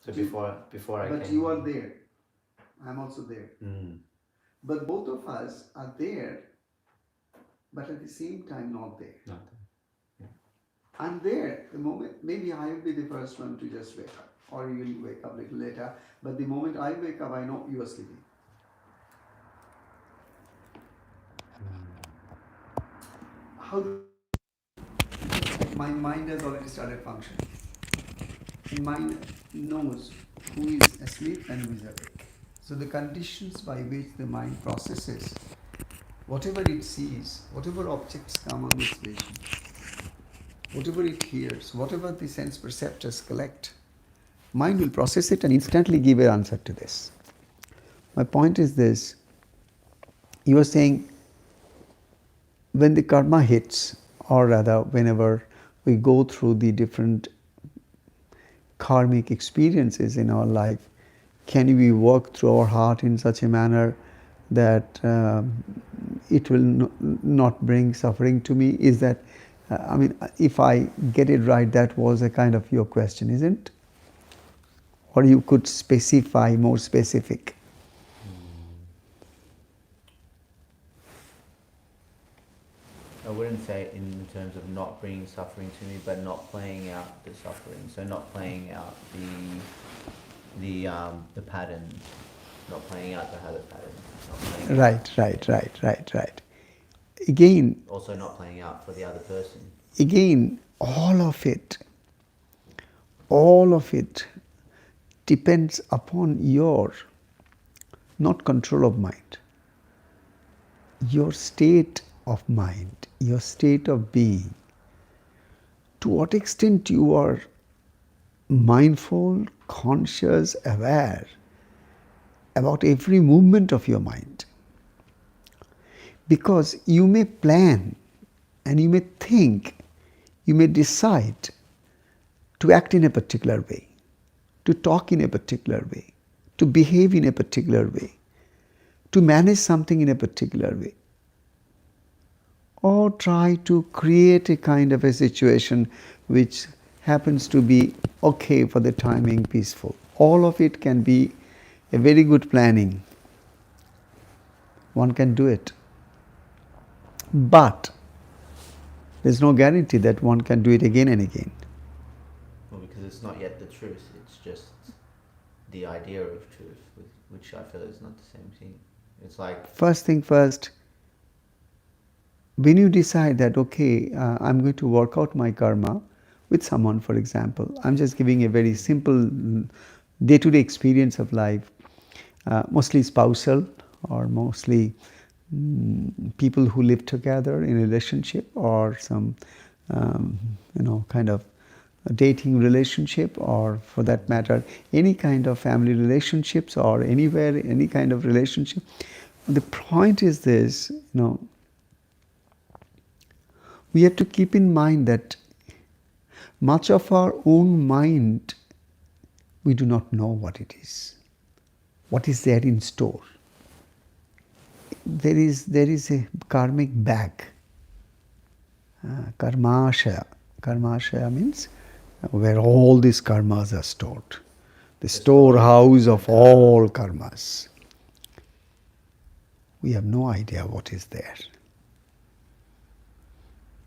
So before I But came you here. are there. I'm also there. Mm. But both of us are there, but at the same time not there. Not that. I'm there the moment, maybe I will be the first one to just wake up, or you will wake up a little later. But the moment I wake up, I know you are sleeping. How do my mind has already started functioning? And mind knows who is asleep and who is awake. So the conditions by which the mind processes whatever it sees, whatever objects come on its vision, whatever it hears, whatever the sense perceptors collect, mind will process it and instantly give an answer to this. My point is this: you are saying when the karma hits, or rather, whenever we go through the different karmic experiences in our life, can we work through our heart in such a manner that it will not bring suffering to me? Is that, I mean, if I get it right, that was a kind of your question, isn't it? Or you could specify more specific. Mm. I wouldn't say in terms of not bringing suffering to me, but not playing out the suffering. So not playing out the patterns, not playing out the habit patterns, not playing out. Right. Again, Also not playing out for the other person. again, all of it depends upon your not control of mind, your state of mind, your state of being. To what extent you are mindful, conscious, aware about every movement of your mind. Because you may plan and you may think, you may decide to act in a particular way, to talk in a particular way, to behave in a particular way, to manage something in a particular way, or try to create a kind of a situation which happens to be okay for the timing, peaceful. All of it can be a very good planning. One can do it. But there's no guarantee that one can do it again and again. Well, because it's not yet the truth. It's just the idea of truth, which I feel is not the same thing. It's like, First thing first, when you decide that, okay, I'm going to work out my karma with someone, for example, I'm just giving a very simple day to day experience of life, mostly spousal or mostly people who live together in a relationship, or some, kind of a dating relationship, or for that matter, any kind of family relationships, or anywhere, any kind of relationship. The point is this, we have to keep in mind that much of our own mind, we do not know what is there in store. There is a karmic bag, karmashaya. Karmashaya means where all these karmas are stored, the the story of storehouse the of karma. all karmas. We have no idea what is there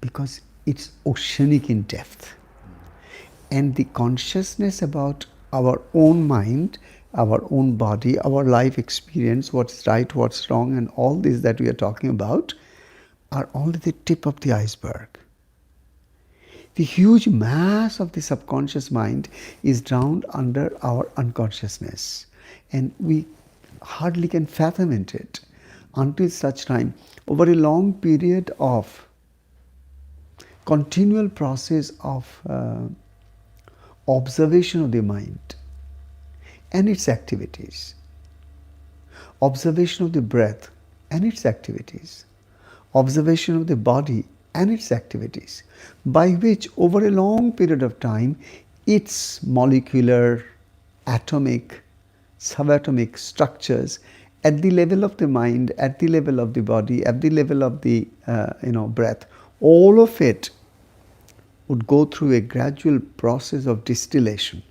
because it's oceanic in depth. And the consciousness about our own mind, our own body, our life experience, what's right, what's wrong, and all this that we are talking about are only the tip of the iceberg. The huge mass of the subconscious mind is drowned under our unconsciousness, and we hardly can fathom it until such time, over a long period of continual process of observation of the mind and its activities, observation of the breath and its activities, observation of the body and its activities, by which over a long period of time its molecular, atomic, subatomic structures at the level of the mind, at the level of the body, at the level of the breath, all of it would go through a gradual process of distillation.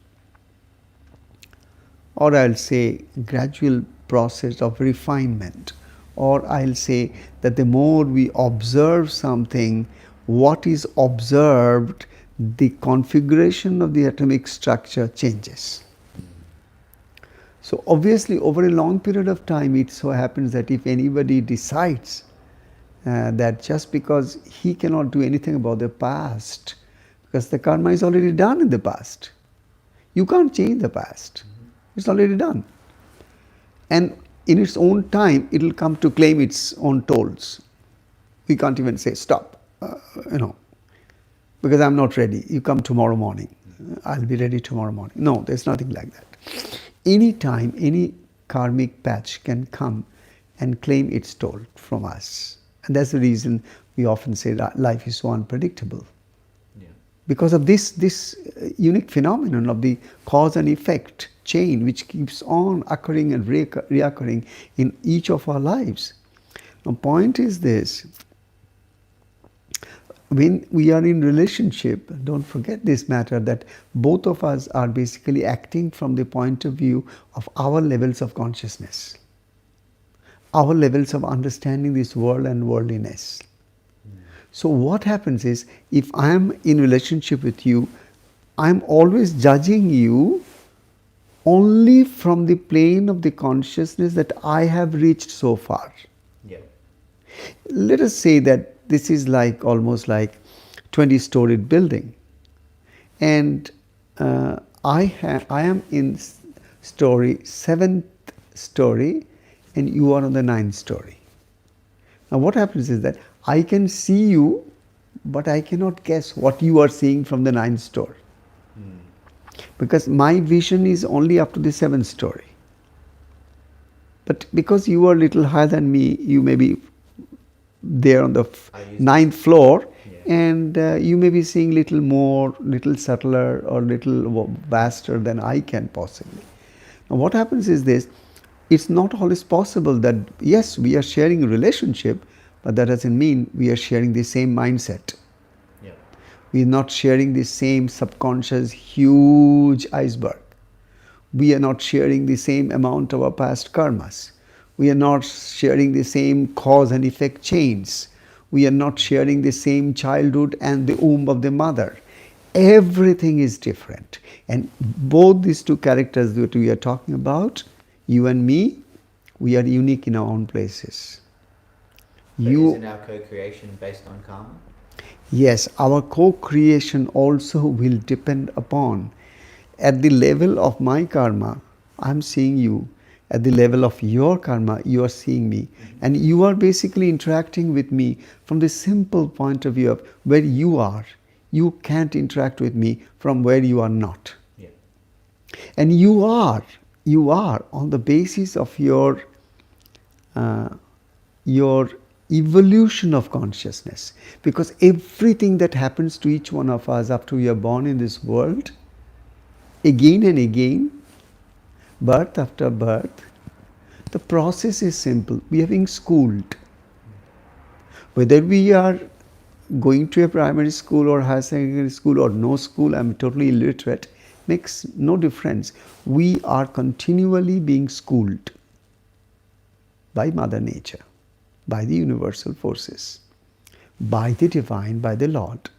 or I'll say gradual process of refinement, or I'll say that the more we observe something, what is observed, the configuration of the atomic structure changes. So obviously over a long period of time it so happens that if anybody decides that just because he cannot do anything about the past, because the karma is already done in the past, you can't change the past, it's already done, and in its own time it will come to claim its own tolls. We can't even say stop, because I'm not ready, you come tomorrow morning, I'll be ready tomorrow morning. No, there's nothing like that. Any time any karmic patch can come and claim its toll from us, and that's the reason we often say that life is so unpredictable. Yeah. Because of this unique phenomenon of the cause and effect chain which keeps on occurring and reoccurring in each of our lives. Now point is this, when we are in relationship, don't forget this matter, that both of us are basically acting from the point of view of our levels of consciousness, our levels of understanding this world and worldliness. So what happens is, if I am in relationship with you, I am always judging you only from the plane of the consciousness that I have reached so far. Yeah. Let us say that this is like almost like 20-storied building, and I am in story 7th story and you are on the 9th story. Now what happens is that I can see you, but I cannot guess what you are seeing from the 9th story, because my vision is only up to the 7th story. But because you are a little higher than me, you may be there on the 9th floor, Yeah. and you may be seeing little more, little subtler or little vaster than I can possibly. Now what happens is this, it's not always possible that yes, we are sharing a relationship, but that doesn't mean we are sharing the same mindset. Yeah. We are not sharing the same subconscious huge iceberg. We are not sharing the same amount of our past karmas. We are not sharing the same cause and effect chains. We are not sharing the same childhood and the womb of the mother. Everything is different. And both these two characters that we are talking about, you and me, we are unique in our own places. But isn't our co-creation based on karma? Yes, our co-creation also will depend upon, at the level of my karma, I am seeing you. At the level of your karma, you are seeing me. And you are basically interacting with me from the simple point of view of where you are. You can't interact with me from where you are not. Yeah. And you are on the basis of your evolution of consciousness, because everything that happens to each one of us after we are born in this world, again and again, birth after birth, the process is simple. We are being schooled. Whether we are going to a primary school or higher secondary school or no school, I'm totally illiterate, makes no difference. We are continually being schooled by Mother Nature, by the universal forces, by the divine, by the Lord.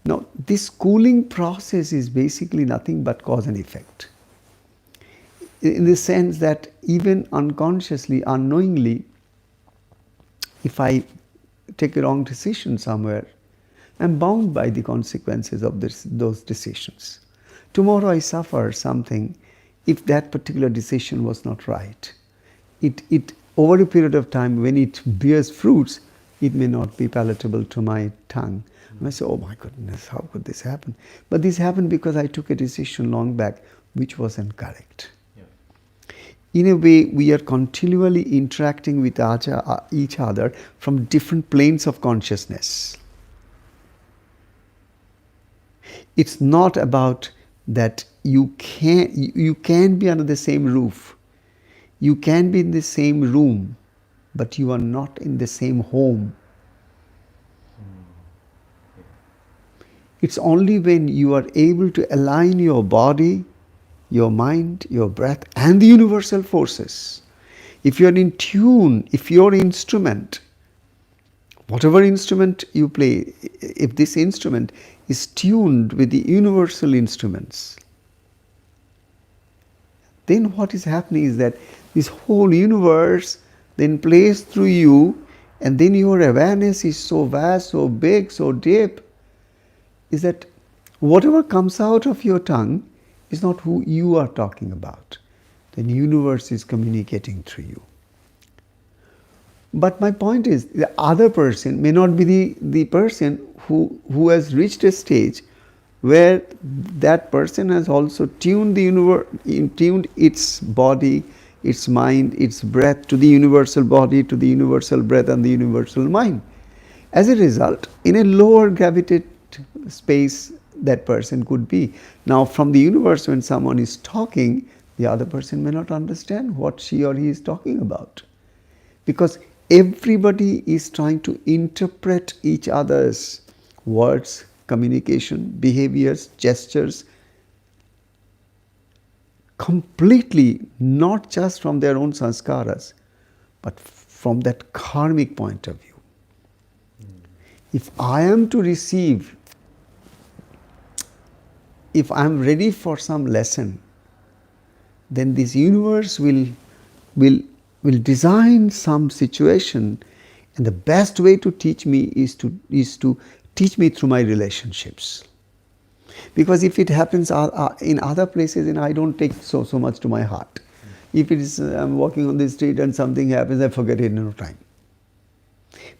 Now, this schooling process is basically nothing but cause and effect. In the sense that even unconsciously, unknowingly, if I take a wrong decision somewhere, I'm bound by the consequences of those decisions. Tomorrow I suffer something if that particular decision was not right. It over a period of time, when it bears fruits, it may not be palatable to my tongue. And I say, oh my goodness, how could this happen? But this happened because I took a decision long back which wasn't correct. Yeah. In a way, we are continually interacting with each other from different planes of consciousness. It's not about that you can be under the same roof. You can be in the same room, but you are not in the same home. It's only when you are able to align your body your mind, your breath, and the universal forces. If you are in tune, if your instrument, whatever instrument you play, if this instrument is tuned with the universal instruments, then what is happening is that this whole universe then plays through you, and then your awareness is so vast, so big, so deep, is that whatever comes out of your tongue is not who you are talking about. The universe is communicating through you. But my point is, the other person may not be the person who has reached a stage where that person has also tuned the universe, tuned its body, its mind, its breath to the universal body, to the universal breath and the universal mind. As a result, in a lower gravitated space, that person could be. Now, from the universe, when someone is talking, the other person may not understand what she or he is talking about, because everybody is trying to interpret each other's words, communication, behaviors, gestures, completely, not just from their own sanskaras, but from that karmic point of view. If I am to receive, if I am ready for some lesson, then this universe will design some situation, and the best way to teach me is to teach me through my relationships. Because if it happens in other places, then I don't take so much to my heart. If it is I'm walking on the street and something happens, I forget it in no time.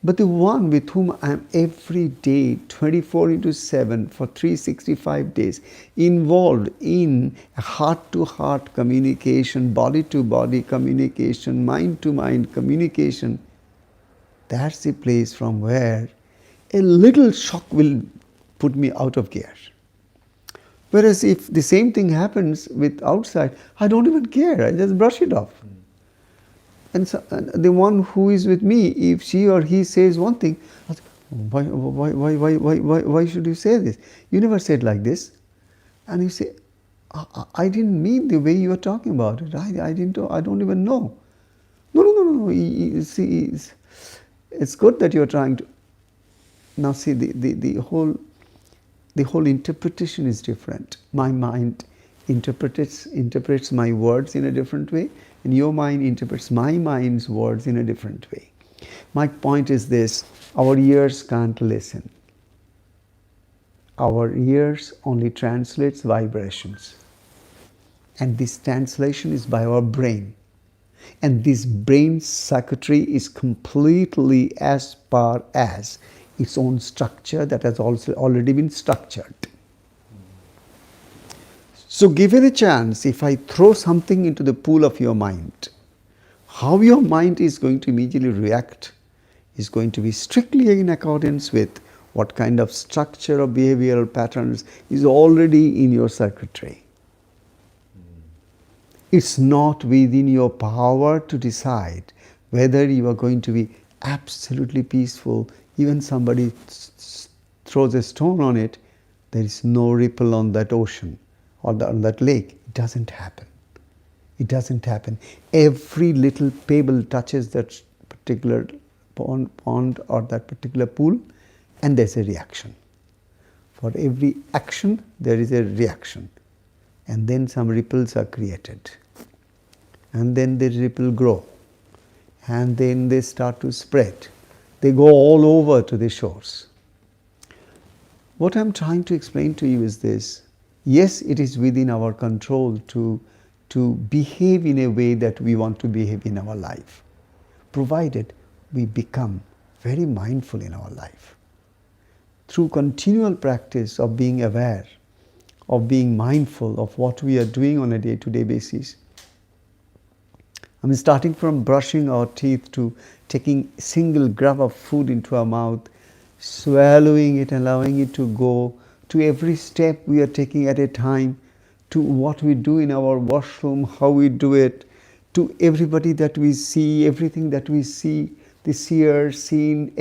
But the one with whom I am every day, 24/7 for 365 days, involved in heart-to-heart communication, body-to-body communication, mind-to-mind communication, that's the place from where a little shock will put me out of gear. Whereas if the same thing happens with outside, I don't even care, I just brush it off. And so, the one who is with me, if she or he says one thing, I say, why should you say this? You never said like this. And you say, I didn't mean the way you are talking about it. I don't even know. No. You see, it's good that you are trying to. Now see, the whole interpretation is different. My mind interprets my words in a different way, and your mind interprets my mind's words in a different way. My point is this: our ears can't listen. Our ears only translates vibrations, and this translation is by our brain, and this brain circuitry is completely as per as its own structure that has also already been structured. So given a chance, if I throw something into the pool of your mind, how your mind is going to immediately react is going to be strictly in accordance with what kind of structure or behavioral patterns is already in your circuitry. It's not within your power to decide whether you are going to be absolutely peaceful. Even somebody throws a stone on it, there is no ripple on that ocean or on that lake. It doesn't happen. It doesn't happen. Every little pebble touches that particular pond or that particular pool, and there's a reaction. For every action, there is a reaction. And then some ripples are created. And then the ripple grow. And then they start to spread. They go all over to the shores. What I'm trying to explain to you is this: yes, it is within our control to behave in a way that we want to behave in our life, provided we become very mindful in our life. Through continual practice of being aware, of being mindful of what we are doing on a day-to-day basis. I mean, starting from brushing our teeth to taking a single grab of food into our mouth, swallowing it, allowing it to go, to every step we are taking at a time, to what we do in our washroom, how we do it, to everybody that we see, everything that we see, the seer, seen,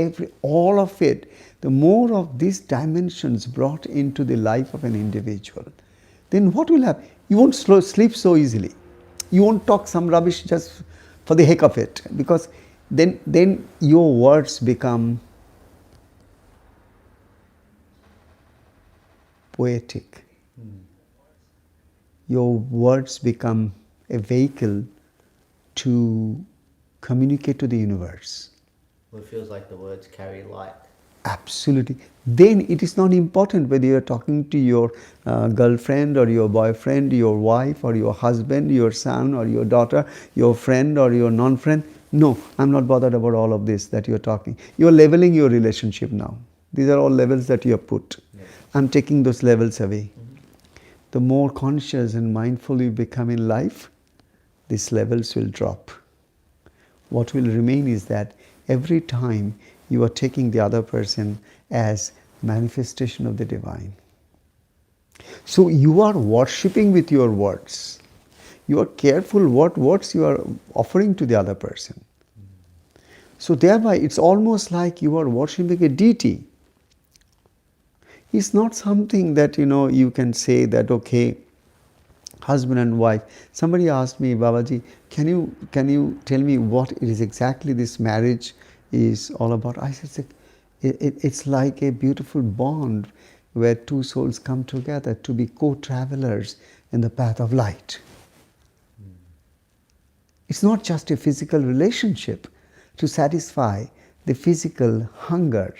all of it. The more of these dimensions brought into the life of an individual, then what will happen? You won't sleep so easily. You won't talk some rubbish just for the heck of it, because then your words become poetic. Your words become a vehicle to communicate to the universe. Well, it feels like the words carry light. Absolutely. Then it is not important whether you are talking to your girlfriend or your boyfriend, your wife or your husband, your son or your daughter, your friend or your non-friend. No, I'm not bothered about all of this that you're talking. You're leveling your relationship now. These are all levels that you have put. Yeah. I'm taking those levels away. The more conscious and mindful you become in life, these levels will drop. What will remain is that every time you are taking the other person as manifestation of the divine. So you are worshipping with your words. You are careful what words you are offering to the other person. So thereby it's almost like you are worshipping a deity. It's not something that you can say that, okay, husband and wife. Somebody asked me, Babaji, can you tell me what it is exactly this marriage is all about? I said, it's like a beautiful bond where two souls come together to be co-travelers in the path of light. It's not just a physical relationship to satisfy the physical hunger.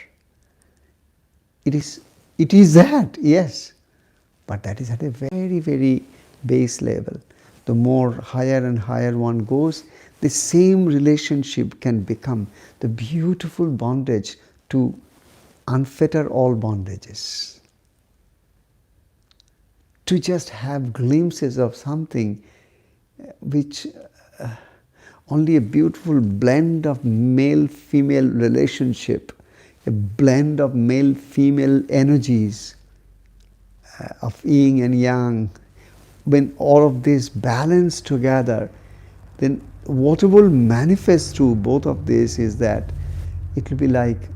It is that, yes, but that is at a very, very base level. The more higher and higher one goes, the same relationship can become the beautiful bondage to unfetter all bondages. To just have glimpses of something which only a beautiful blend of male-female relationship, a blend of male-female energies, of yin and yang, when all of this balance together, then what will manifest through both of this is that it will be like,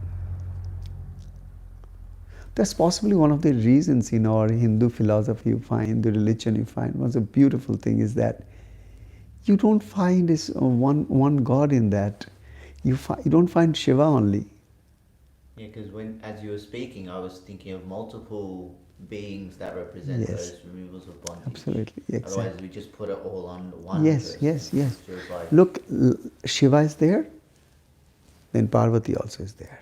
that's possibly one of the reasons in our Hindu philosophy you find, the religion you find, what's a beautiful thing is that you don't find this one God in that. You don't find Shiva only. Yeah, because as you were speaking, I was thinking of multiple beings that represent those removals of bondage. Absolutely, exactly. Otherwise, we just put it all on one Yes, person. yes. Like, look, Shiva is there, then Parvati also is there.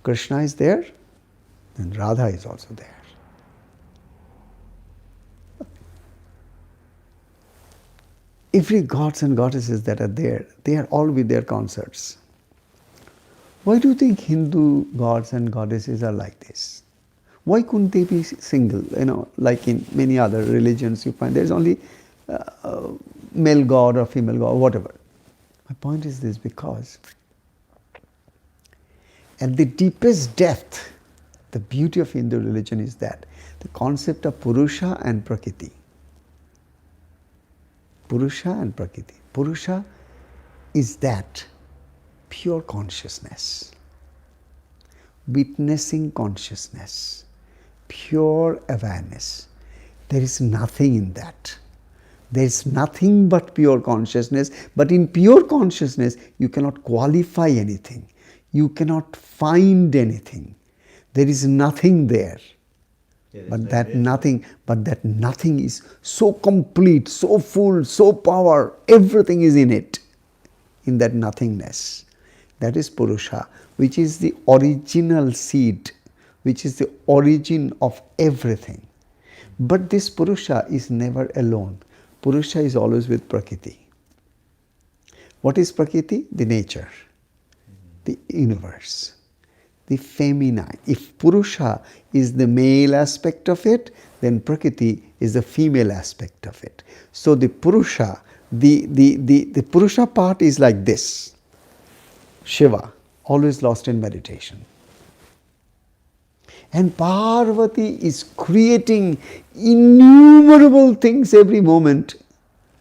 Krishna is there, then Radha is also there. Every gods and goddesses that are there, they are all with their consorts. Why do you think Hindu gods and goddesses are like this? Why couldn't they be single? Like in many other religions you find there's only male god or female god or whatever. My point is this, because at the deepest depth, the beauty of Hindu religion is that the concept of Purusha and Prakriti. Purusha and Prakriti. Purusha is that pure consciousness, witnessing consciousness, pure awareness. There is nothing in that. There is nothing but pure consciousness, but in pure consciousness you cannot qualify anything. You cannot find anything. There is nothing there. Yeah, but that nothing is so complete, so full, so power, everything is in it, in that nothingness. That is Purusha, which is the original seed, which is the origin of everything. But this Purusha is never alone. Purusha is always with Prakriti. What is Prakriti? The nature, the universe, the feminine. If Purusha is the male aspect of it, then Prakriti is the female aspect of it. So the Purusha, the Purusha part is like this. Shiva, always lost in meditation. And Parvati is creating innumerable things every moment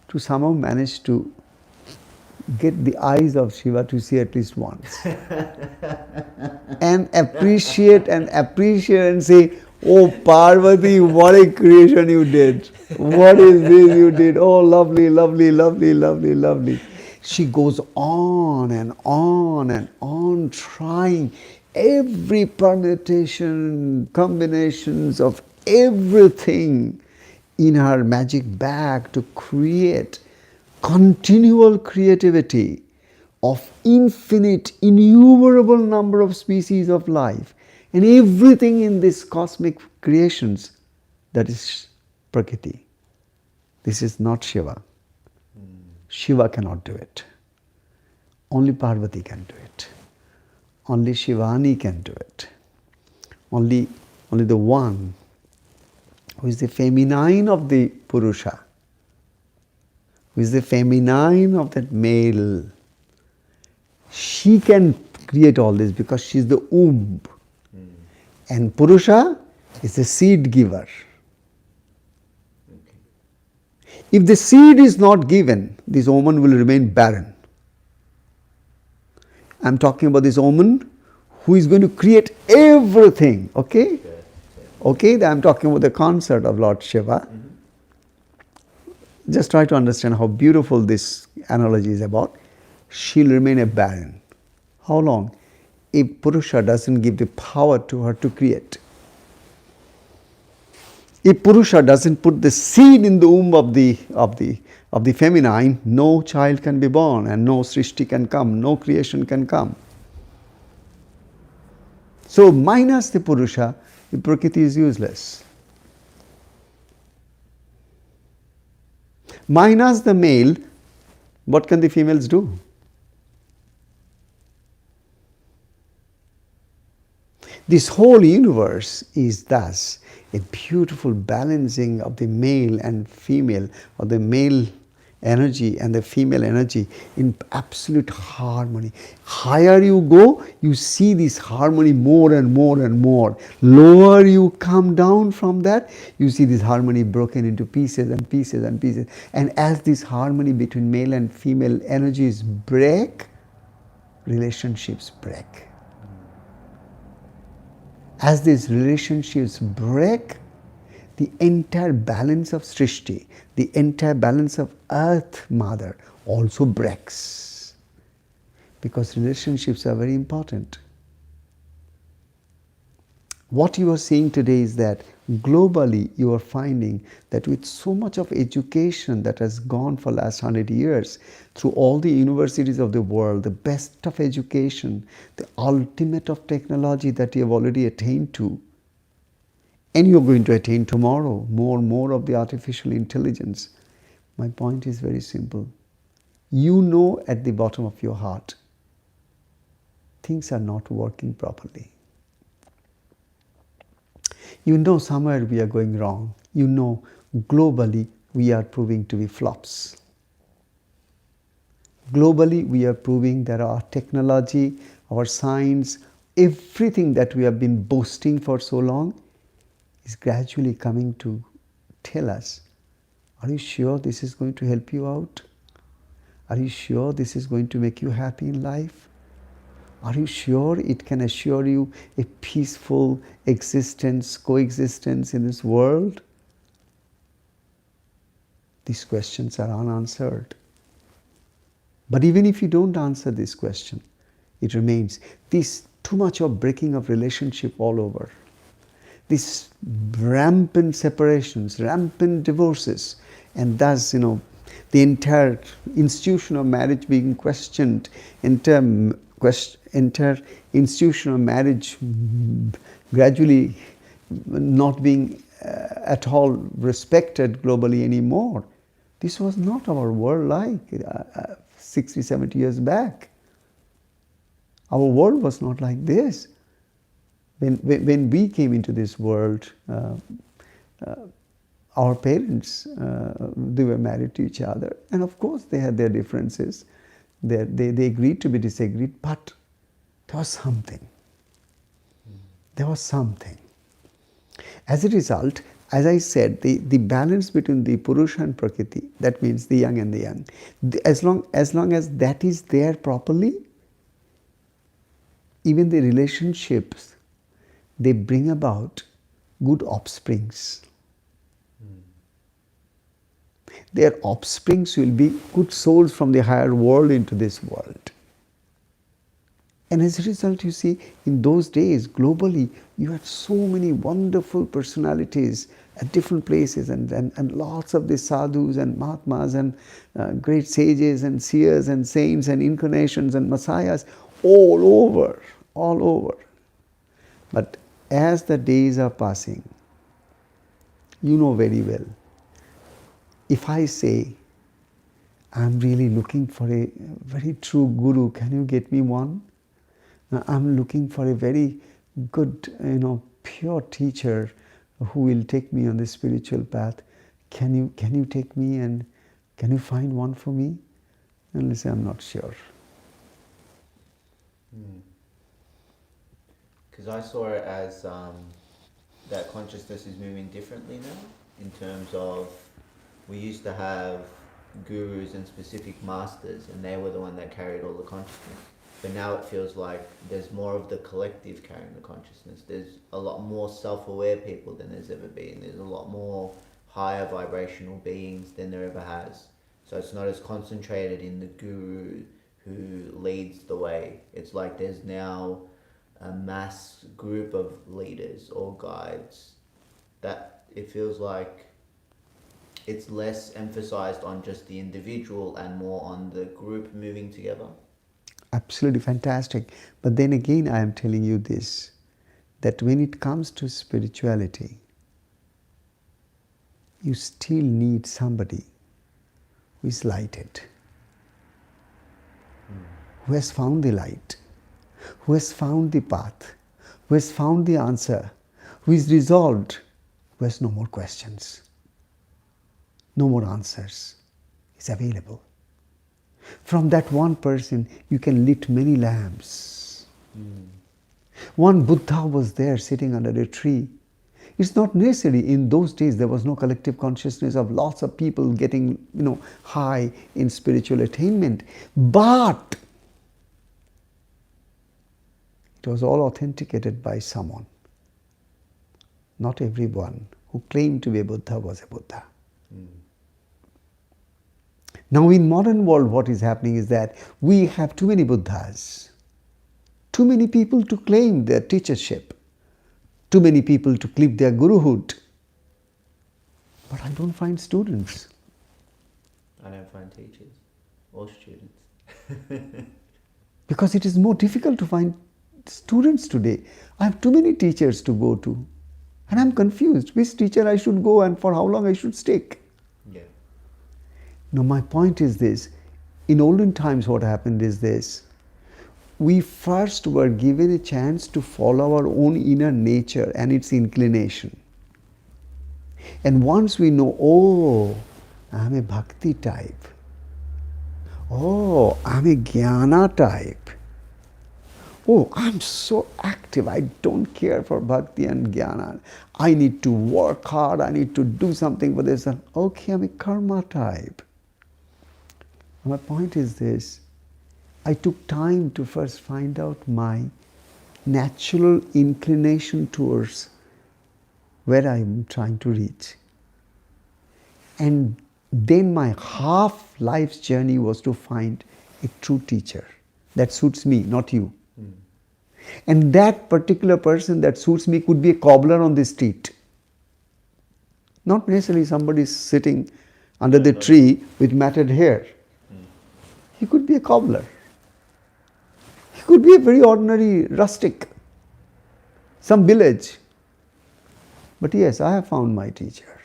to somehow manage to get the eyes of Shiva to see at least once. and appreciate and say, Oh, Parvati, what a creation you did. What is this you did? Oh, lovely, lovely, lovely, lovely, lovely. She goes on and on and on trying every permutation, combinations of everything in her magic bag to create continual creativity of infinite, innumerable number of species of life, and everything in this cosmic creations, that is Prakriti. This is not Shiva. Shiva cannot do it. Only Parvati can do it. Only Shivani can do it. Only the one who is the feminine of the Purusha, who is the feminine of that male, she can create all this because she is the womb. And Purusha is the seed giver. If the seed is not given, this woman will remain barren. I am talking about this woman who is going to create everything. Okay? Okay, I am talking about the concert of Lord Shiva. Just try to understand how beautiful this analogy is about. She will remain a barren. How long? If Purusha doesn't give the power to her to create. If Purusha doesn't put the seed in the womb of the feminine, no child can be born and no srishti can come, no creation can come. So minus the Purusha, the Prakriti is useless. Minus the male, what can the females do? This whole universe is thus a beautiful balancing of the male and female, or the male energy and the female energy in absolute harmony. Higher you go, you see this harmony more and more and more. Lower you come down from that, you see this harmony broken into pieces and pieces and pieces. And as this harmony between male and female energies break, relationships break. As these relationships break, the entire balance of Srishti, the entire balance of Earth Mother also breaks. Because relationships are very important. What you are seeing today is that globally you are finding that with so much of education that has gone for last 100 years through all the universities of the world, the best of education, the ultimate of technology that you have already attained to, and you are going to attain tomorrow more and more of the artificial intelligence. My point is very simple. You know at the bottom of your heart things are not working properly. You know somewhere we are going wrong. You know globally we are proving to be flops. Globally we are proving that our technology, our science, everything that we have been boasting for so long is gradually coming to tell us, are you sure this is going to help you out? Are you sure this is going to make you happy in life? Are you sure it can assure you a peaceful existence, coexistence in this world? These questions are unanswered. But even if you don't answer this question, it remains this too much of breaking of relationship all over. This rampant separations, rampant divorces, and thus, the entire institution of marriage being questioned, entire institution of marriage gradually not being at all respected globally anymore. This was not our world like 60, 70 years back. Our world was not like this. When we came into this world, our parents, they were married to each other, and of course they had their differences. They agreed to be disagreed, but there was something. There was something. As a result, as I said, the balance between the Purusha and Prakriti, that means the young and the young, as long as that is there properly, even the relationships they bring about good offsprings. Their offsprings will be good souls from the higher world into this world. And as a result, you see, in those days, globally, you had so many wonderful personalities at different places, and lots of the sadhus and mahatmas and great sages and seers and saints and incarnations and messiahs all over, all over. But as the days are passing, you know very well, if I say, I'm really looking for a very true guru, can you get me one? I'm looking for a very good, pure teacher who will take me on the spiritual path. Can you take me, and can you find one for me? And they say, I'm not sure. Because I saw it as that consciousness is moving differently now, in terms of we used to have gurus and specific masters, and they were the one that carried all the consciousness. But now it feels like there's more of the collective carrying the consciousness. There's a lot more self-aware people than there's ever been. There's a lot more higher vibrational beings than there ever has. So it's not as concentrated in the guru who leads the way. It's like there's now a mass group of leaders or guides that it feels like it's less emphasized on just the individual and more on the group moving together. Absolutely fantastic. But then again, I am telling you this, that when it comes to spirituality, you still need somebody who is lighted, who has found the light, who has found the path, who has found the answer, who is resolved, who has no more questions, no more answers, is available. From that one person, you can lit many lamps. One Buddha was there sitting under a tree. It's not necessary, in those days there was no collective consciousness of lots of people getting, high in spiritual attainment. But it was all authenticated by someone. Not everyone who claimed to be a Buddha was a Buddha. Now in modern world, what is happening is that we have too many Buddhas, too many people to claim their teachership, too many people to claim their guruhood. But I don't find students. I don't find teachers or students. Because it is more difficult to find students today. I have too many teachers to go to. And I'm confused which teacher I should go and for how long I should stick. Yeah. Now my point is this, in olden times what happened is this, we first were given a chance to follow our own inner nature and its inclination. And once we know, oh, I'm a bhakti type, oh, I'm a jnana type, oh, I'm so active, I don't care for bhakti and jnana, I need to work hard, I need to do something for this, okay, I'm a karma type. My point is this, I took time to first find out my natural inclination towards where I'm trying to reach. And then my half life's journey was to find a true teacher that suits me, not you. And that particular person that suits me could be a cobbler on the street. Not necessarily somebody sitting under the tree with matted hair. He could be a cobbler. He could be a very ordinary rustic, some village. But yes, I have found my teacher.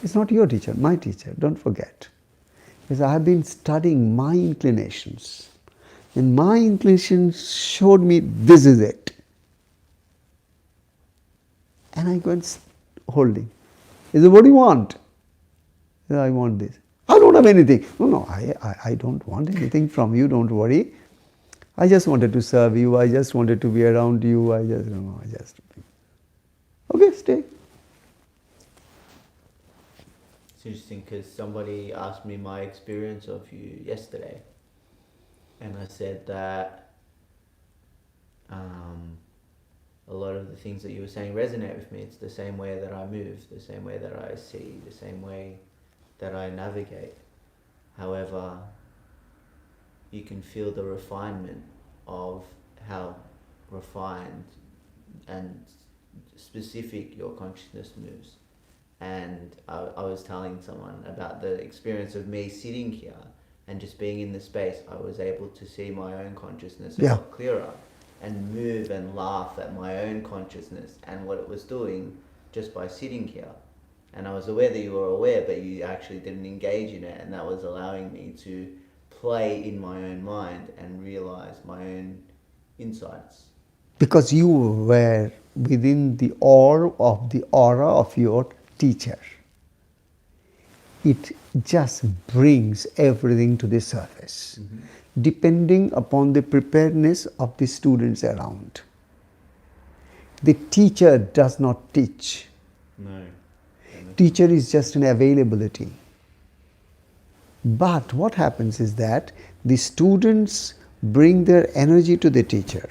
It's not your teacher, my teacher, don't forget. Because I have been studying my inclinations. And my inclinations showed me this is it. And I go and holding. He said, what do you want? I said, I want this. I don't have anything. No, I don't want anything from you, don't worry. I just wanted to serve you, I just wanted to be around you, okay, stay. It's interesting because somebody asked me my experience of you yesterday, and I said that a a lot of the things that you were saying resonate with me. It's the same way that I move, the same way that I see, the same way that I navigate. However, you can feel the refinement of how refined and specific your consciousness moves. And I was telling someone about the experience of me sitting here and just being in the space. I was able to see my own consciousness a lot clearer and move and laugh at my own consciousness and what it was doing just by sitting here. And I was aware that you were aware, but you actually didn't engage in it, and that was allowing me to play in my own mind and realize my own insights. Because you were within the aura of your teacher. It just brings everything to the surface, depending upon the preparedness of the students around. The teacher does not teach. No. Teacher is just an availability. But what happens is that the students bring their energy to the teacher.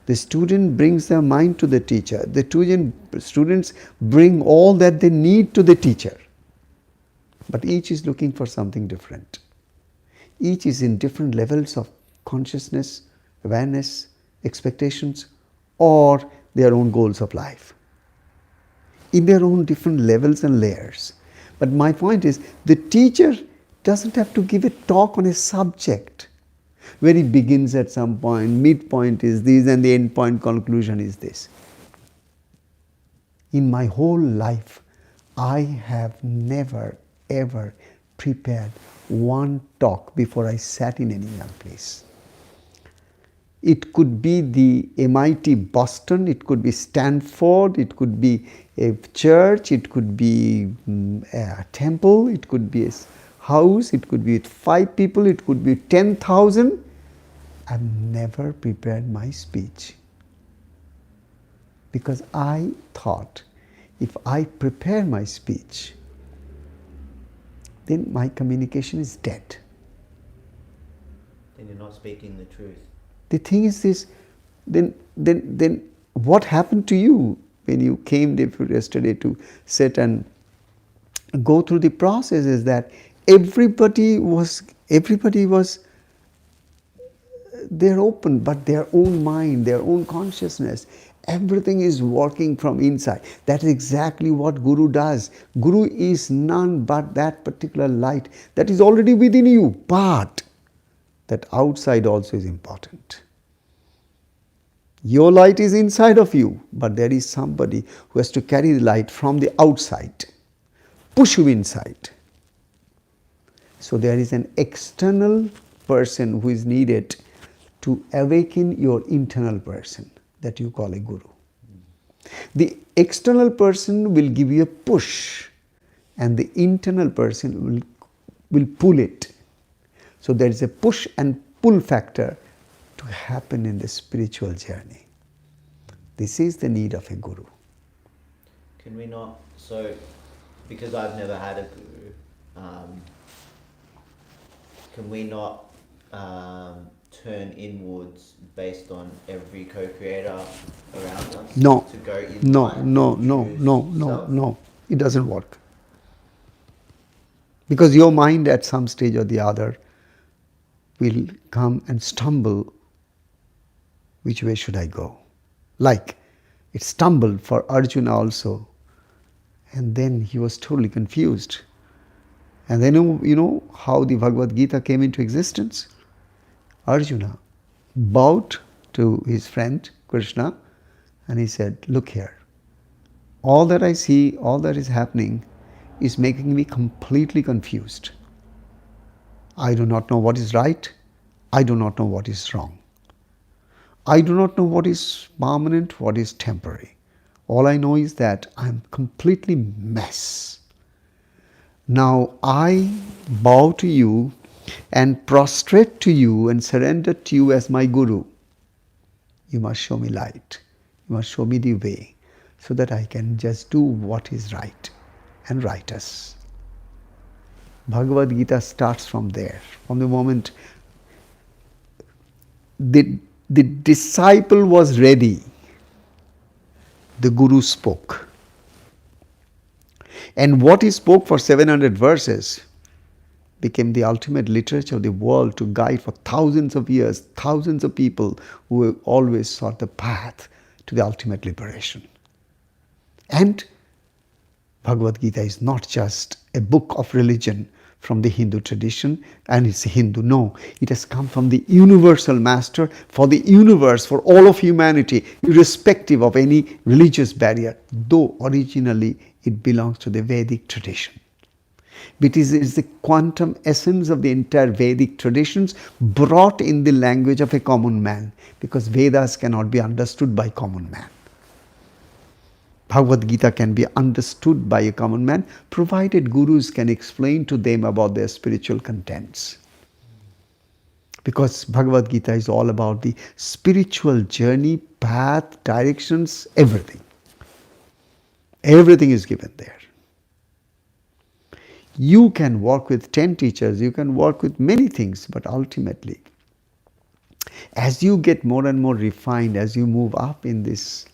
The student brings their mind to the teacher. The students bring all that they need to the teacher. But each is looking for something different. Each is in different levels of consciousness, awareness, expectations, or their own goals of life. In their own different levels and layers. But my point is, the teacher doesn't have to give a talk on a subject where he begins at some point, midpoint is this, and the end point conclusion is this. In my whole life, I have never ever prepared one talk before I sat in any young place. It could be the MIT Boston, it could be Stanford, it could be a church, it could be a temple, it could be a house, it could be with 5 people, it could be 10,000. I've never prepared my speech because I thought if I prepare my speech, then my communication is dead. Then you're not speaking the truth. The thing is this, then what happened to you when you came yesterday to sit and go through the process is that everybody was they're open, but their own mind, their own consciousness, everything is working from inside. That is exactly what Guru does. Guru is none but that particular light that is already within you, but that outside also is important. Your light is inside of you, but there is somebody who has to carry the light from the outside, push you inside. So there is an external person who is needed to awaken your internal person that you call a guru. The external person will give you a push and the internal person will pull it. So there is a push and pull factor to happen in the spiritual journey. This is the need of a guru. Can we not, so because I've never had a guru, can we not turn inwards based on every co-creator around us? No, To go inside no. It doesn't work. Because your mind at some stage or the other will come and stumble. Which way should I go? Like it stumbled for Arjuna also. And then he was totally confused. And then you know how the Bhagavad Gita came into existence? Arjuna bowed to his friend Krishna and he said, look here, all that I see, all that is happening is making me completely confused. I do not know what is right, I do not know what is wrong. I do not know what is permanent, what is temporary. All I know is that I am completely mess. Now I bow to you and prostrate to you and surrender to you as my guru. You must show me light. You must show me the way so that I can just do what is right and righteous. Bhagavad Gita starts from there. From the moment the disciple was ready the Guru spoke. And what he spoke for 700 verses became the ultimate literature of the world to guide for thousands of years, thousands of people who have always sought the path to the ultimate liberation. And Bhagavad Gita is not just a book of religion from the Hindu tradition, and it's a Hindu. No, it has come from the universal master for the universe, for all of humanity, irrespective of any religious barrier, though originally it belongs to the Vedic tradition. But it is the quantum essence of the entire Vedic traditions brought in the language of a common man, because Vedas cannot be understood by common man. Bhagavad Gita can be understood by a common man, provided gurus can explain to them about their spiritual contents. Because Bhagavad Gita is all about the spiritual journey, path, directions, everything. Everything is given there. You can work with 10 teachers, you can work with many things, but ultimately, as you get more and more refined, as you move up in this,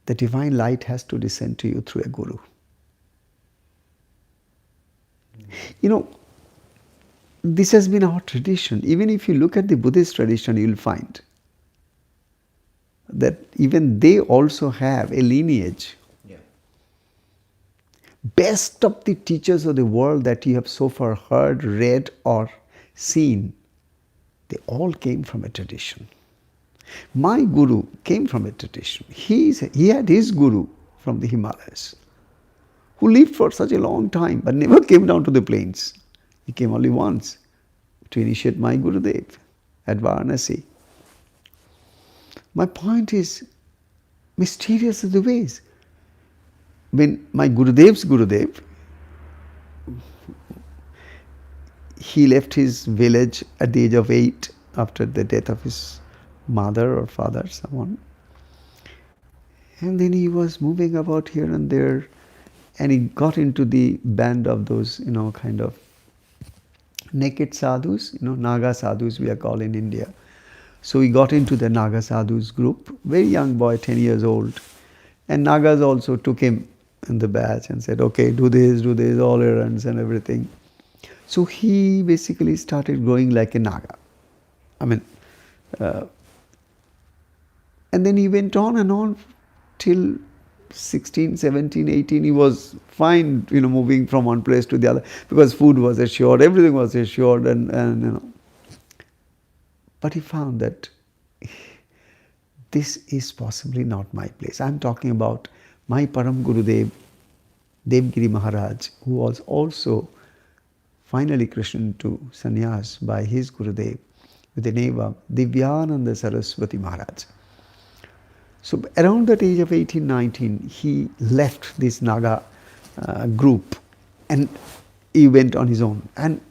the divine light has to descend to you through a guru. You know, this has been our tradition. Even if you look at the Buddhist tradition, you will find that even they also have a lineage. Yeah. Best of the teachers of the world that you have so far heard, read, or seen, they all came from a tradition. My guru came from a tradition. He had his guru from the Himalayas, who lived for such a long time but never came down to the plains. He came only once to initiate my Gurudev at Varanasi. My point is, mysterious are the ways. When my Gurudev's Gurudev, he left his village at the age of 8 after the death of his mother or father, someone. And then he was moving about here and there, and he got into the band of those, kind of naked sadhus, Naga sadhus we are called in India. So he got into the Naga sadhus group, very young boy, 10 years old. And Nagas also took him in the batch and said, okay, do this, all errands and everything. So he basically started growing like a Naga. And then he went on and on till 16, 17, 18. He was fine, moving from one place to the other because food was assured, everything was assured, and. But he found that this is possibly not my place. I'm talking about my Param Gurudev, Devgiri Maharaj, who was also finally christened to sannyas by his Gurudev with the name of Divyananda Saraswati Maharaj. So around that age of 18, 19, he left this Naga group and he went on his own. And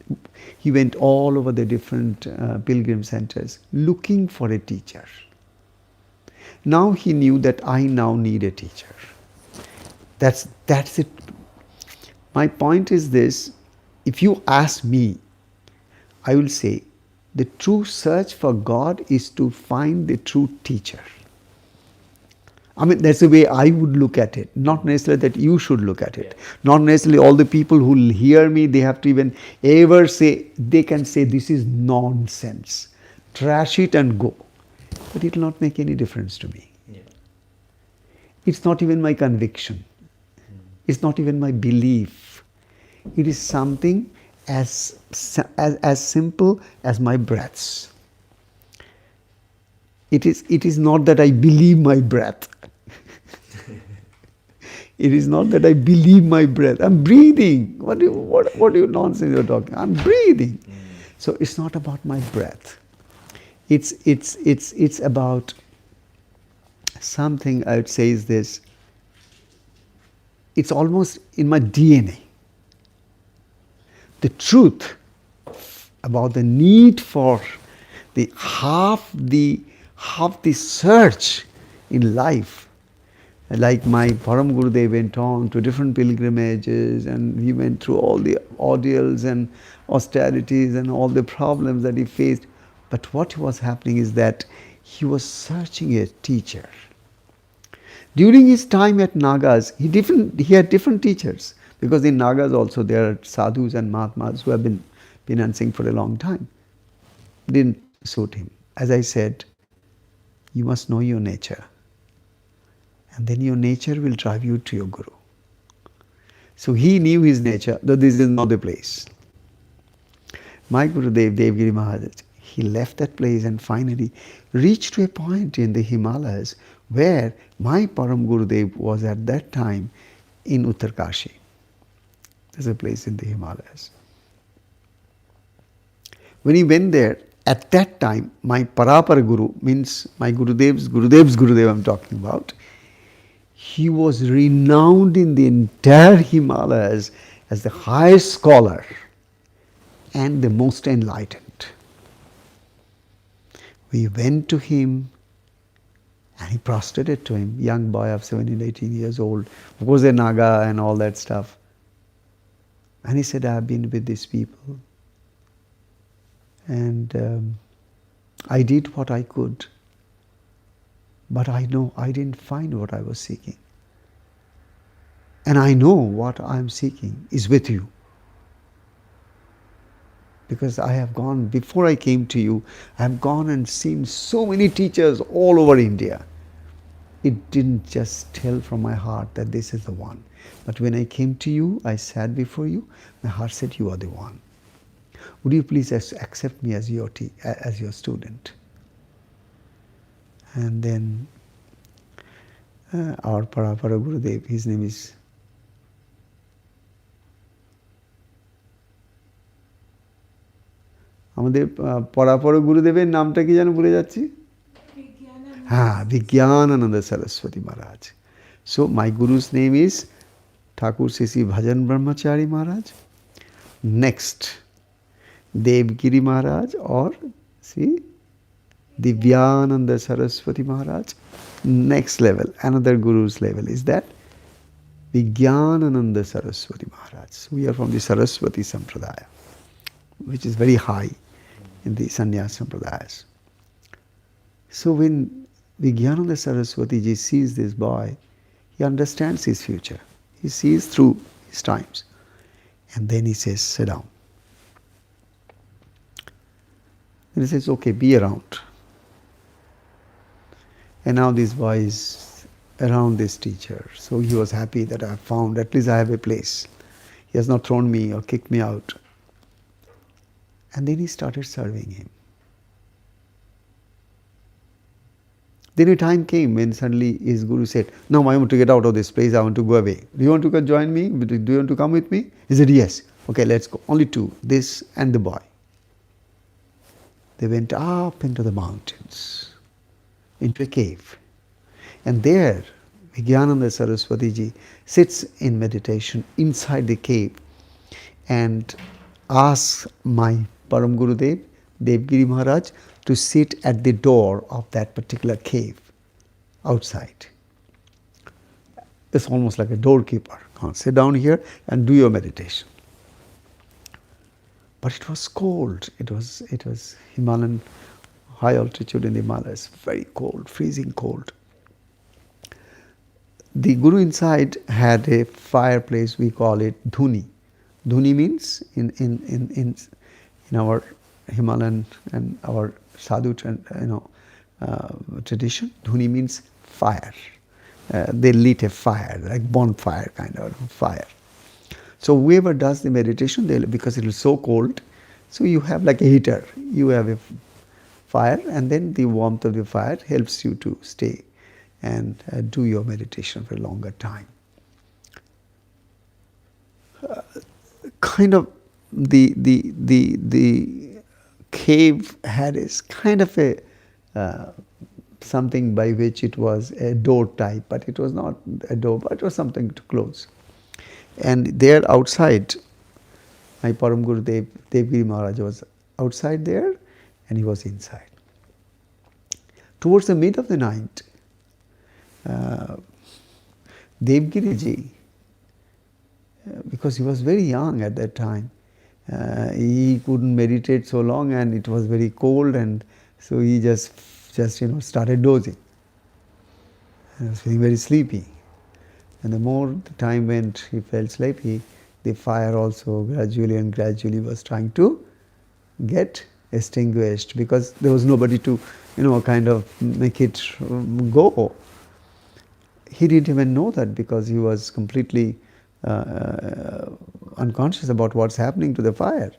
he went all over the different pilgrim centers looking for a teacher. Now he knew that I now need a teacher. That's it. My point is this: if you ask me, I will say the true search for God is to find the true teacher. That's the way I would look at it. Not necessarily that you should look at it. Yeah. Not necessarily all the people who hear me, they have to even ever say, they can say this is nonsense. Trash it and go. But it will not make any difference to me. Yeah. It's not even my conviction. It's not even my belief. It is something as simple as my breaths. It is not that I believe my breath. It is not that I believe my breath. I'm breathing. What are you nonsense you're talking? I'm breathing. So it's not about my breath. It's about something I would say is this. It's almost in my DNA. The truth about the need for the half the search in life. Like my Param Gurudev went on to different pilgrimages and he went through all the ordeals and austerities and all the problems that he faced. But what was happening is that he was searching a teacher. During his time at Nagas, he had different teachers, because in Nagas also there are sadhus and mahatmas who have been penance for a long time. Didn't suit him. As I said, you must know your nature, and then your nature will drive you to your guru. So he knew his nature, though this is not the place. My Gurudev, Devgiri Maharaj, he left that place and finally reached to a point in the Himalayas where my Param Gurudev was at that time in Uttarkashi. There's a place in the Himalayas. When he went there, at that time, my Parapara Guru, means my Gurudev's Gurudev I'm talking about, he was renowned in the entire Himalayas as the highest scholar and the most enlightened. We went to him and he prostrated to him, young boy of 17, 18 years old, of course a Naga and all that stuff. And he said, I have been with these people and I did what I could, but I know I didn't find what I was seeking. And I know what I am seeking is with you. Because I have gone, before I came to you, I have gone and seen so many teachers all over India. It didn't just tell from my heart that this is the one. But when I came to you, I sat before you, my heart said, you are the one. Would you please accept me as your student? And then our Parapara Gurudev, his name is আমাদের পরাপর গুরুদেবের নামটা কি যেন ভুলে যাচ্ছি, হ্যাঁ, Vigyanananda Saraswati Maharaj. So my guru's name is Thakur Sisi Bhajan Brahmachari Maharaj. Next, Devgiri Maharaj, or see, Divyananda Saraswati Maharaj. Next level, another guru's level is that Vigyanananda Saraswati Maharaj. So we are from the Saraswati Sampradaya, which is very high in the Sannyas Sampradayas. So when Vigyanananda Saraswati ji sees this boy, he understands his future. He sees through his times. And then he says, sit down. And he says, okay, be around. And now this boy is around this teacher. So he was happy that I found, at least I have a place. He has not thrown me or kicked me out. And then he started serving him. Then a time came when suddenly his guru said, now I want to get out of this place, I want to go away. Do you want to join me? Do you want to come with me? He said, yes. Okay, let's go. Only two, this and the boy. They went up into the mountains, into a cave. And there, Vigyanananda Saraswati ji sits in meditation inside the cave and asks my Param Gurudev, Devgiri Maharaj, to sit at the door of that particular cave outside. It's almost like a doorkeeper. Come on, sit down here and do your meditation. But it was cold. It was Himalayan, high altitude in the Himalayas, very cold, freezing cold. The Guru inside had a fireplace, we call it dhuni. Dhuni means in our Himalayan and our sadhu tradition, dhuni means fire. They lit a fire, like bonfire kind of fire. So whoever does the meditation, because it is so cold, so you have like a heater. You have a fire, and then the warmth of the fire helps you to stay and do your meditation for a longer time. Kind of the cave had a kind of a something by which it was a door type, but it was not a door, but it was something to close. And there outside, my Param Gurudev, Devgiri Maharaj was outside there and he was inside. Towards the mid of the night, Devgiri ji, because he was very young at that time, he couldn't meditate so long and it was very cold, and so he just started dozing. and he was feeling very sleepy. And the more the time went, he felt sleepy. The fire also gradually and gradually was trying to get extinguished because there was nobody to, kind of make it go. He didn't even know that because he was completely unconscious about what's happening to the fire.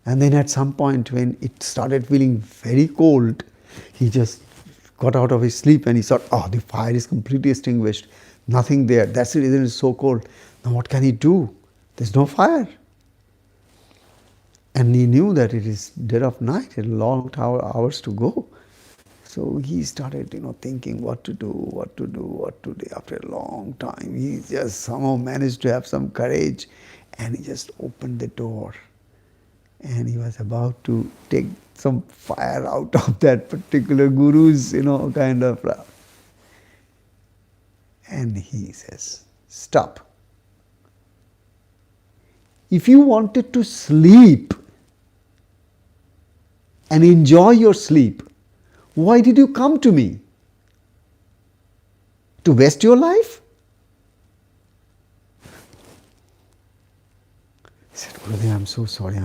And then at some point when it started feeling very cold, he just got out of his sleep and he thought, oh, the fire is completely extinguished. Nothing there. That's the reason it's so cold. Now what can he do? There's no fire. And he knew that it is dead of night, a long hours to go. So he started, thinking what to do. After a long time, he just somehow managed to have some courage, and he just opened the door. And he was about to take some fire out of that particular guru's, kind of. And he says, stop. If you wanted to sleep and enjoy your sleep, why did you come to me? To waste your life? He said, Gurudev, I'm so sorry.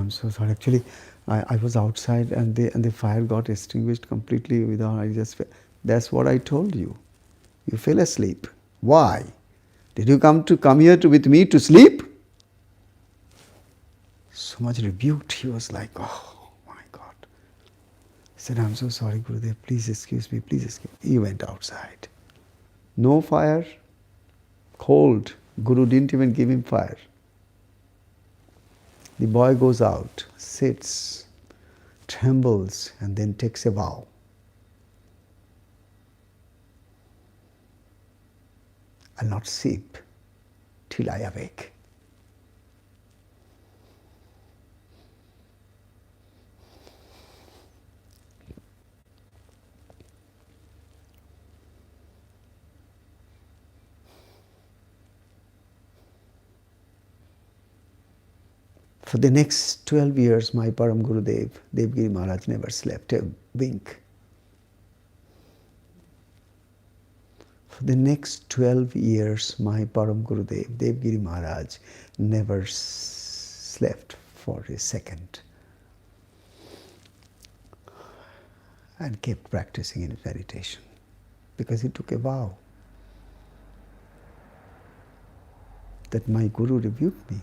Actually, I was outside and the fire got extinguished completely without, that's what I told you. You fell asleep. Why? Did you come here with me to sleep? So much rebuked. He was like, oh my God. He said, I'm so sorry, Gurudev. Please excuse me. He went outside. No fire, cold. Guru didn't even give him fire. The boy goes out, sits, trembles, and then takes a vow. I'll not sleep till I awake. For the next 12 years, my Param Gurudev, Devgiri Maharaj, never slept a wink. For the next 12 years, my Param Gurudev, Devgiri Maharaj, never slept for a second and kept practicing in meditation because he took a vow that my Guru rebuked me,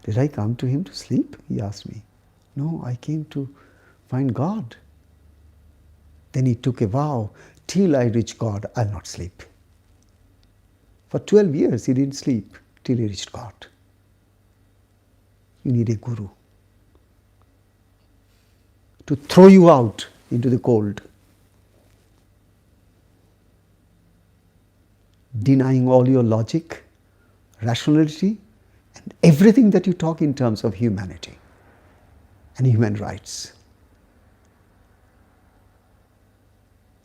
did I come to him to sleep? He asked me. No, I came to find God. Then he took a vow, till I reach God, I'll not sleep. For 12 years he didn't sleep till he reached God. You need a Guru to throw you out into the cold, denying all your logic, rationality, and everything that you talk in terms of humanity and human rights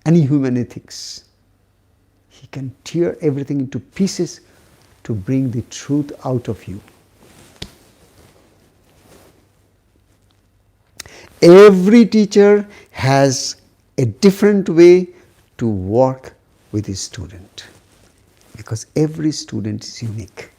and human ethics. He can tear everything into pieces to bring the truth out of you. Every teacher has a different way to work with his student because every student is unique.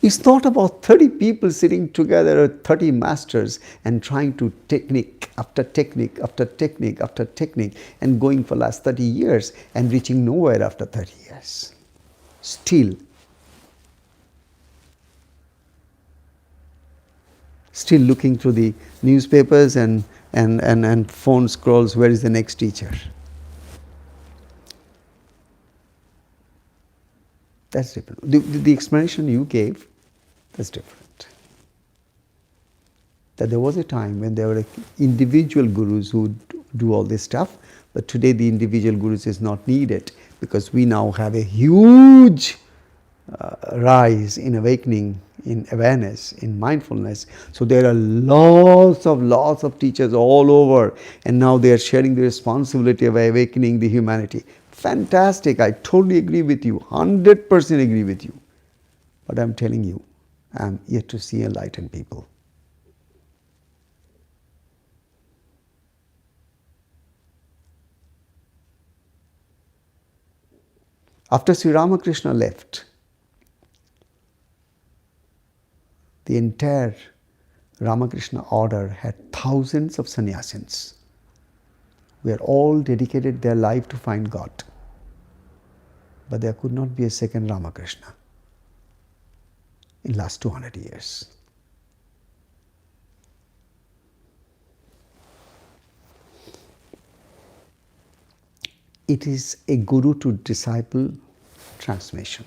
It's not about 30 people sitting together or 30 masters and trying to technique after technique after technique after technique and going for last 30 years and reaching nowhere after 30 years. Still looking through the newspapers and phone scrolls, where is the next teacher? That's different. The explanation you gave, that's different. That there was a time when there were individual gurus who do all this stuff, but today the individual gurus is not needed because we now have a huge rise in awakening, in awareness, in mindfulness. So there are lots of teachers all over, and now they are sharing the responsibility of awakening the humanity. Fantastic, I totally agree with you, 100% agree with you. But I'm telling you, I'm yet to see enlightened people. After Sri Ramakrishna left, the entire Ramakrishna order had thousands of sannyasins who had all dedicated their life to find God. But there could not be a second Ramakrishna in last 200 years. It is a guru to disciple transmission.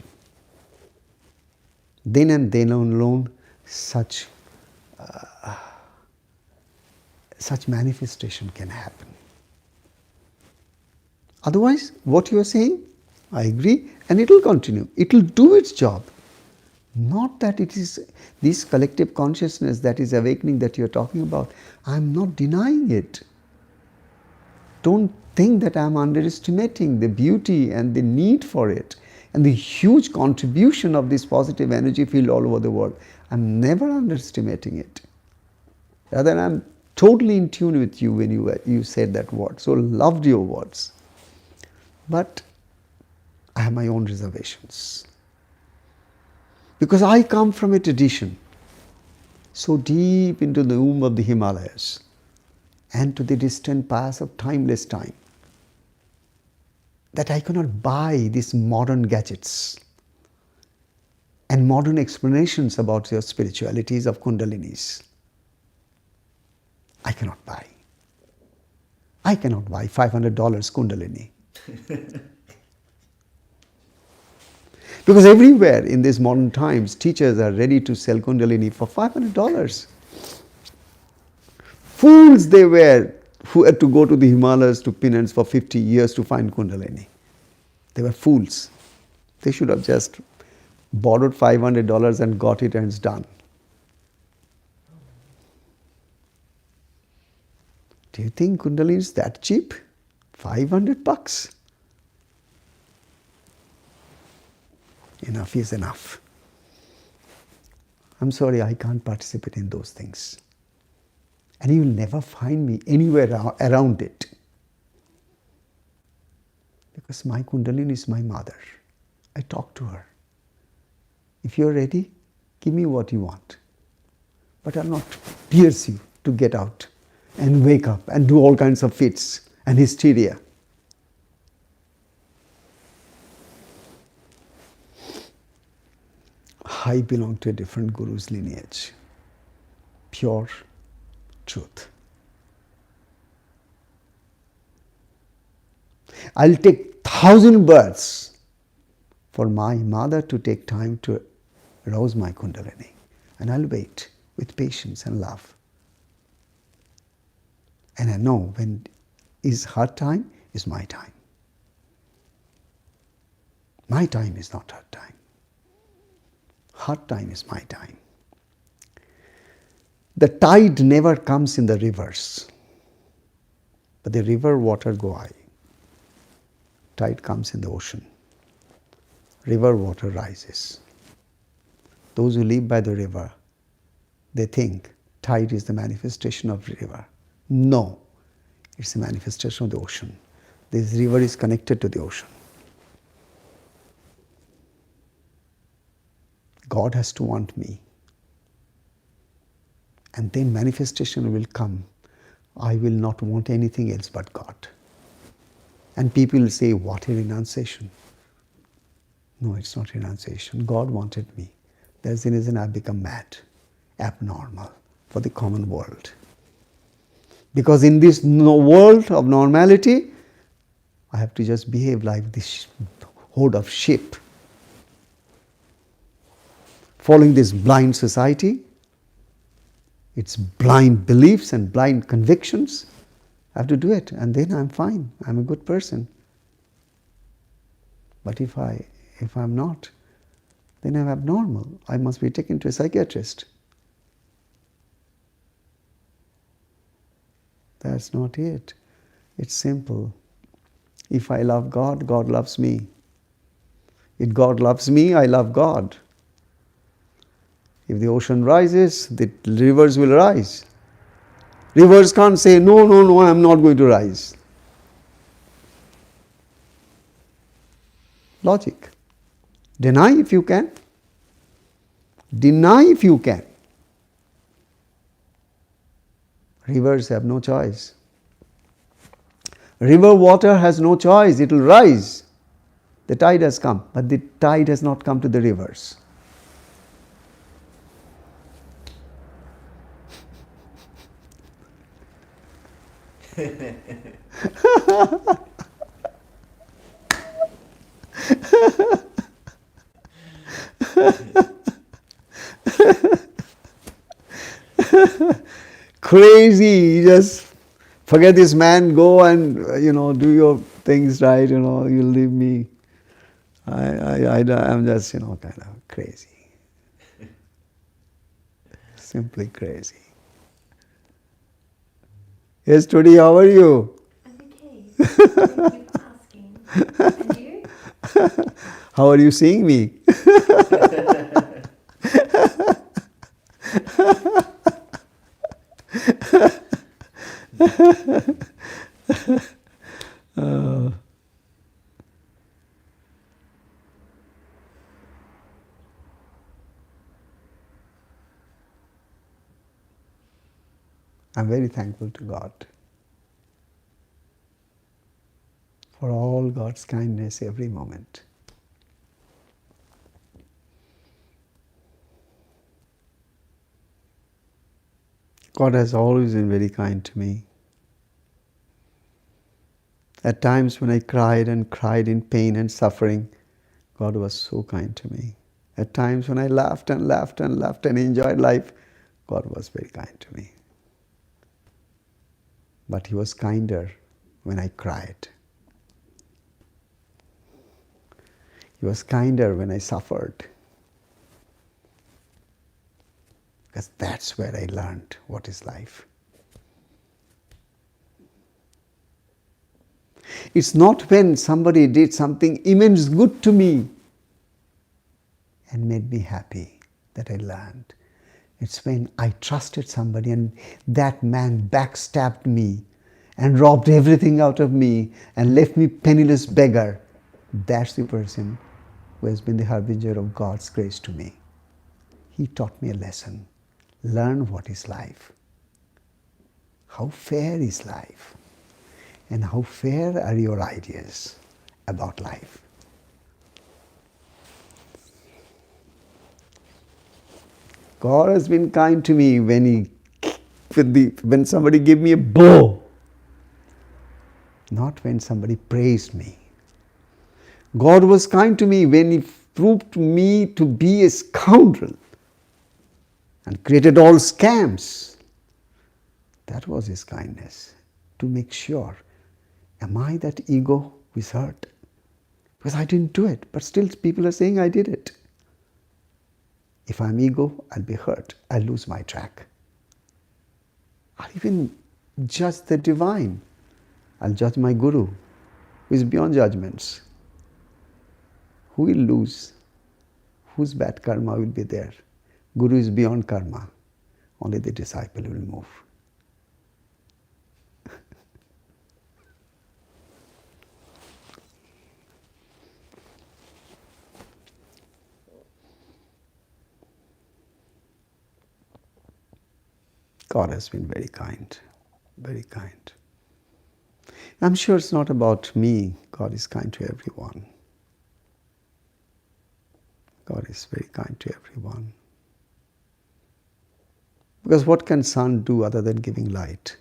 Then and then alone such manifestation can happen. Otherwise, what you are saying, I agree, and it will continue. It will do its job. Not that it is this collective consciousness that is awakening that you are talking about. I am not denying it. Don't think that I am underestimating the beauty and the need for it and the huge contribution of this positive energy field all over the world. I am never underestimating it. Rather, I am totally in tune with you when you said that word. So loved your words. But I have my own reservations. Because I come from a tradition so deep into the womb of the Himalayas and to the distant past of timeless time that I cannot buy these modern gadgets and modern explanations about your spiritualities of Kundalinis. I cannot buy. I cannot buy $500 Kundalini. Because everywhere in these modern times, teachers are ready to sell Kundalini for $500. Fools they were who had to go to the Himalayas to penance for 50 years to find Kundalini. They were fools. They should have just borrowed $500 and got it and it's done. Do you think Kundalini is that cheap? $500? Enough is enough. I'm sorry, I can't participate in those things. And you will never find me anywhere around it. Because my Kundalini is my mother. I talk to her. If you're ready, give me what you want. But I'll not pierce you to get out and wake up and do all kinds of fits and hysteria. I belong to a different guru's lineage. Pure truth. I'll take 1,000 births for my mother to take time to arouse my Kundalini. And I'll wait with patience and love. And I know when is her time, is my time. My time is not her time. Her time is my time. The tide never comes in the rivers, but the river water go high. Tide comes in the ocean. River water rises. Those who live by the river, they think tide is the manifestation of the river. No, it's a manifestation of the ocean. This river is connected to the ocean. God has to want me. And then manifestation will come. I will not want anything else but God. And people will say, what a renunciation. No, it's not renunciation. God wanted me. That's the reason I've become mad, abnormal for the common world. Because in this world of normality, I have to just behave like this horde of sheep. Following this blind society, its blind beliefs and blind convictions, I have to do it, and then I'm fine. I'm a good person. But if I'm not, then I'm abnormal. I must be taken to a psychiatrist. That's not it. It's simple. If I love God, God loves me. If God loves me, I love God. If the ocean rises, the rivers will rise. Rivers can't say, no, I am not going to rise. Logic. Deny if you can. Deny if you can. Rivers have no choice. River water has no choice, it will rise. The tide has come, but the tide has not come to the rivers. Crazy, just forget this man, go and do your things right, you'll leave me. I'm just kind of crazy. Simply crazy. Yes, Trudy, how are you? I'm okay. Thank you for asking. And you? How are you seeing me? I'm very thankful to God for all God's kindness every moment. God has always been very kind to me. At times when I cried and cried in pain and suffering, God was so kind to me. At times when I laughed and laughed and laughed and enjoyed life, God was very kind to me. But He was kinder when I cried. He was kinder when I suffered. Because that's where I learned what is life. It's not when somebody did something immense good to me and made me happy that I learned. It's when I trusted somebody and that man backstabbed me and robbed everything out of me and left me penniless beggar. That's the person who has been the harbinger of God's grace to me. He taught me a lesson. Learn what is life. How fair is life? And how fair are your ideas about life? God has been kind to me when somebody gave me a blow, not when somebody praised me. God was kind to me when He proved me to be a scoundrel and created all scams. That was His kindness, to make sure, am I that ego who is hurt? Because I didn't do it, but still people are saying I did it. If I'm ego, I'll be hurt. I'll lose my track. I'll even judge the divine. I'll judge my guru, who is beyond judgments. Who will lose? Whose bad karma will be there? Guru is beyond karma. Only the disciple will move. God has been very kind, very kind. I'm sure it's not about me. God is kind to everyone. God is very kind to everyone. Because what can sun do other than giving light?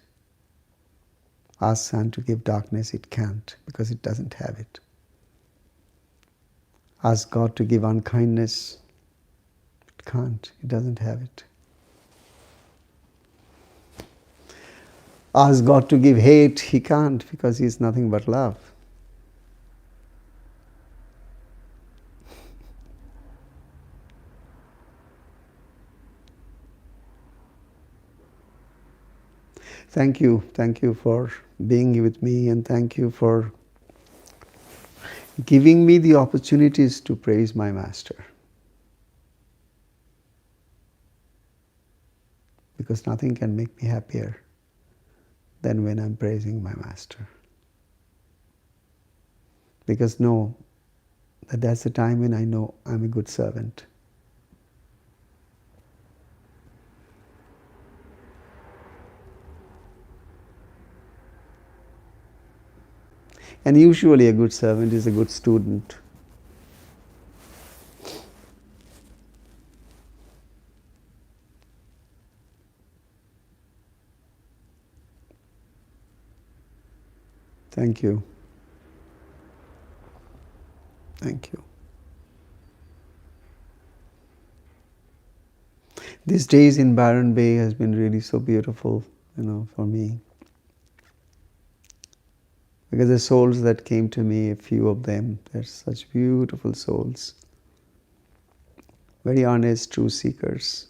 Ask sun to give darkness, it can't, because it doesn't have it. Ask God to give unkindness, it can't, it doesn't have it. Ask God to give hate, He can't, because He is nothing but love. Thank you for being with me, and thank you for giving me the opportunities to praise my Master. Because nothing can make me happier than when I'm praising my Master. Because no that's the time when I know I'm a good servant. And usually a good servant is a good student. Thank you. Thank you. These days in Byron Bay has been really so beautiful, for me. Because the souls that came to me, a few of them, they're such beautiful souls. Very honest, true seekers.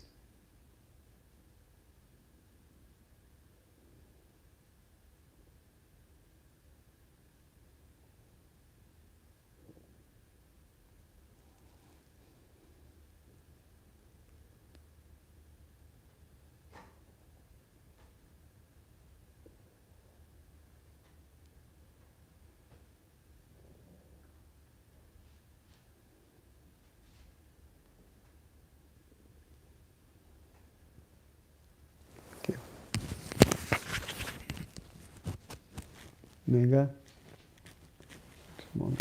Okay. Megha? Come on.